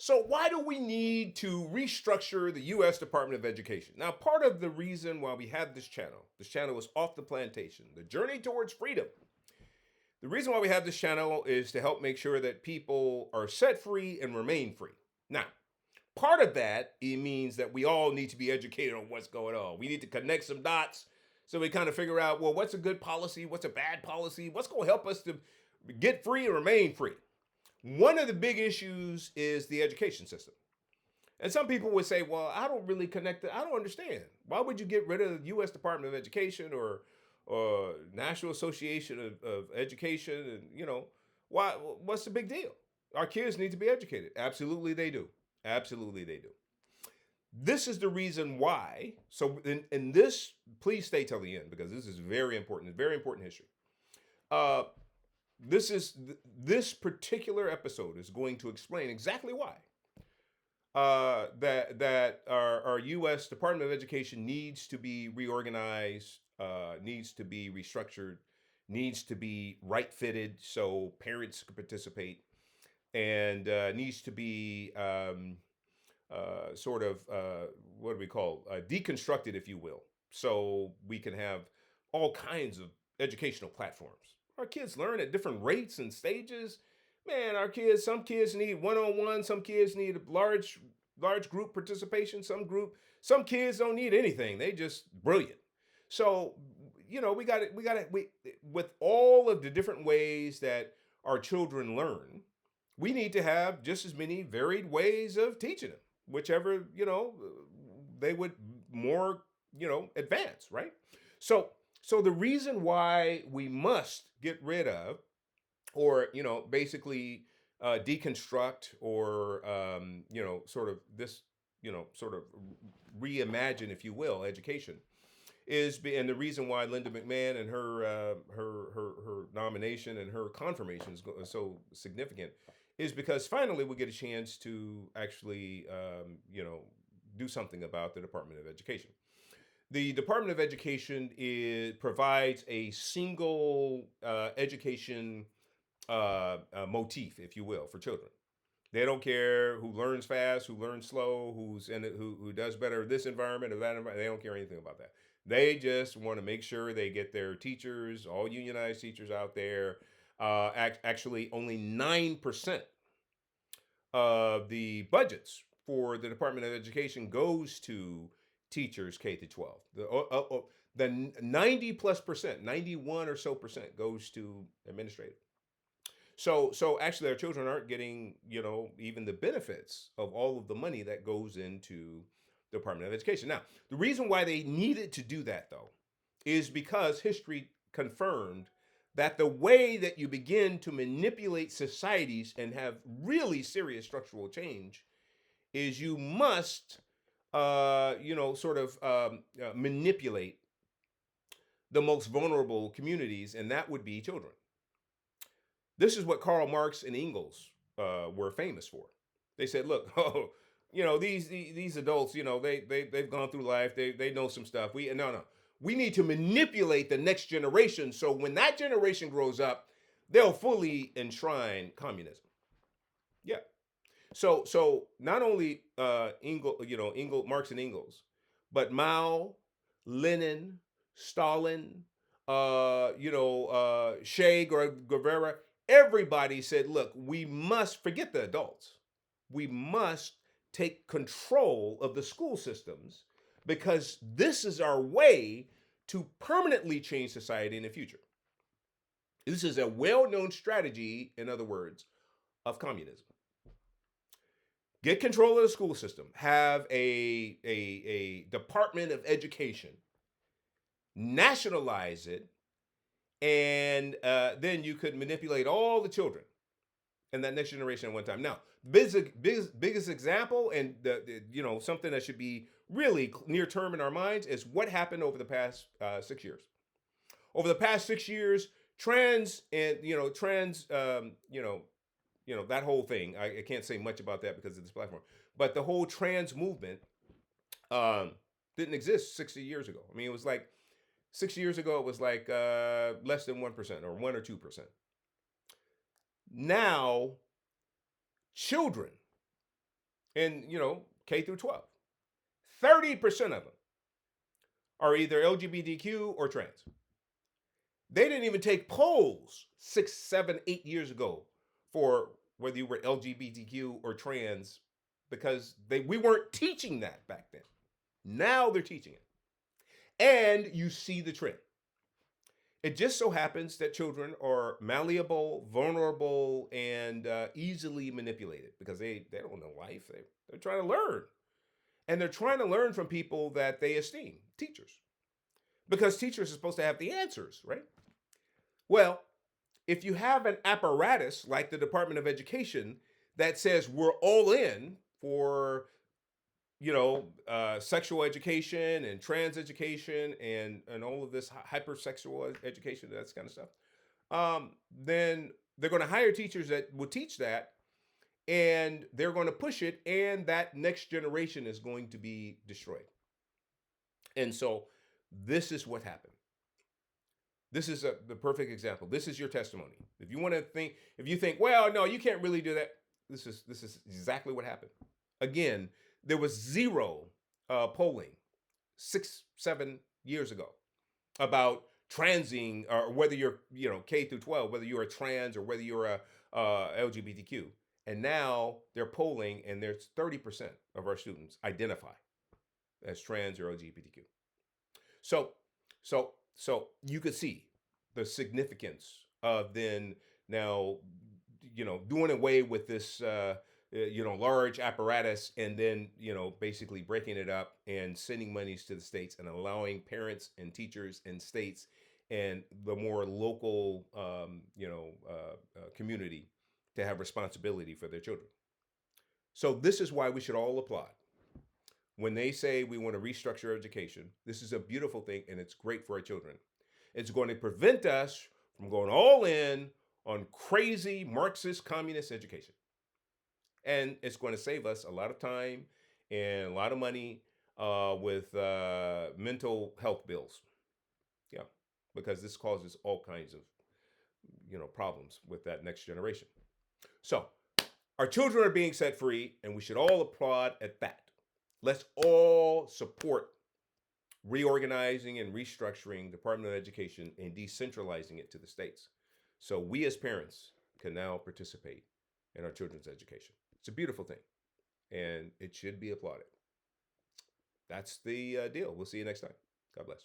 So why do we need to restructure the U.S. Department of Education? Now, part of the reason why we have this channel is Off the Plantation, the journey towards freedom. The reason why we have this channel is to help make sure that people are set free and remain free. Now, part of that, it means that we all need to be educated on what's going on. We need to connect some dots so we kind of figure out, well, what's a good policy? What's a bad policy? What's going to help us to get free and remain free? One of the big issues is the education system. And some people would say, well, I don't really connect it. I don't understand. Why would you get rid of the U.S. Department of Education or National Association of Education? And, why? What's the big deal? Our kids need to be educated. Absolutely, they do. Absolutely, they do. This is the reason why. So, in this, please stay till the end because this is very important. It's very important history. Uh, this particular episode is going to explain exactly why that our U.S. Department of Education needs to be reorganized, needs to be restructured, needs to be right fitted so parents can participate, and needs to be sort of what do we call deconstructed, if you will, so we can have all kinds of educational platforms. Our kids learn at different rates and stages. Man, some kids need one-on-one, some kids need large group participation, some kids don't need anything. They just brilliant. So, we with all of the different ways that our children learn, we need to have just as many varied ways of teaching them, whichever, they would more, advance, right? So the reason why we must get rid of or basically deconstruct or sort of this sort of reimagine, if you will, education and the reason why Linda McMahon and her nomination and her confirmation is so significant is because finally we get a chance to actually do something about the Department of Education. The Department of Education provides a single education motif, if you will, for children. They don't care who learns fast, who learns slow, who does better in this environment or that environment. They don't care anything about that. They just want to make sure they get their teachers, all unionized teachers out there. Actually, only 9% of the budgets for the Department of Education goes to teachers K to 12. The 90 plus percent, 91 or so percent goes to administrative. So actually our children aren't getting, even the benefits of all of the money that goes into the Department of Education. Now, the reason why they needed to do that though is because history confirmed that the way that you begin to manipulate societies and have really serious structural change is you must manipulate the most vulnerable communities, and that would be children. This is what Karl Marx and Engels were famous for. They said, "Look, these adults, they've gone through life, they know some stuff. We need to manipulate the next generation so when that generation grows up, they'll fully enshrine communism." Yeah. So not only Marx and Engels, but Mao, Lenin, Stalin, Che Guevara, everybody said, look, we must forget the adults. We must take control of the school systems because this is our way to permanently change society in the future. This is a well-known strategy, in other words, of communism. Get control of the school system. Have a Department of Education. Nationalize it. And then you could manipulate all the children and that next generation at one time. Now, biggest example and something that should be really near term in our minds is what happened over the past 6 years. Over the past 6 years, that whole thing. I can't say much about that because of this platform. But the whole trans movement didn't exist 60 years ago. I mean, it was like 6 years ago, it was like less than 1% or 1 or 2%. Now, children in, K through 12. 30% of them are either LGBTQ or trans. They didn't even take polls 6, 7, 8 years ago for whether you were LGBTQ or trans because we weren't teaching that back then. Now they're teaching it. And you see the trend. It just so happens that children are malleable, vulnerable, and easily manipulated because they don't know life. They're trying to learn. And they're trying to learn from people that they esteem, teachers. Because teachers are supposed to have the answers, right? Well, if you have an apparatus like the Department of Education that says we're all in for sexual education and trans education and all of this hypersexual education, that kind of stuff, then they're going to hire teachers that will teach that, and they're going to push it, and that next generation is going to be destroyed. And so this is what happened. This is the perfect example. This is your testimony. If you think, well, no, you can't really do that. This is exactly what happened. Again, there was zero polling 6, 7 years ago about transing, or whether you're K through 12, whether you're a trans or whether you're a LGBTQ. And now they're polling, and there's 30% of our students identify as trans or LGBTQ. So you could see the significance of then now, doing away with this, large apparatus, and then, basically breaking it up and sending monies to the states and allowing parents and teachers and states and the more local, community to have responsibility for their children. So this is why we should all applaud. When they say we want to restructure education, this is a beautiful thing, and it's great for our children. It's going to prevent us from going all in on crazy Marxist communist education. And it's going to save us a lot of time and a lot of money with mental health bills. Yeah, because this causes all kinds of problems with that next generation. So our children are being set free, and we should all applaud at that. Let's all support reorganizing and restructuring the Department of Education and decentralizing it to the states. So we as parents can now participate in our children's education. It's a beautiful thing, and it should be applauded. That's the deal. We'll see you next time. God bless.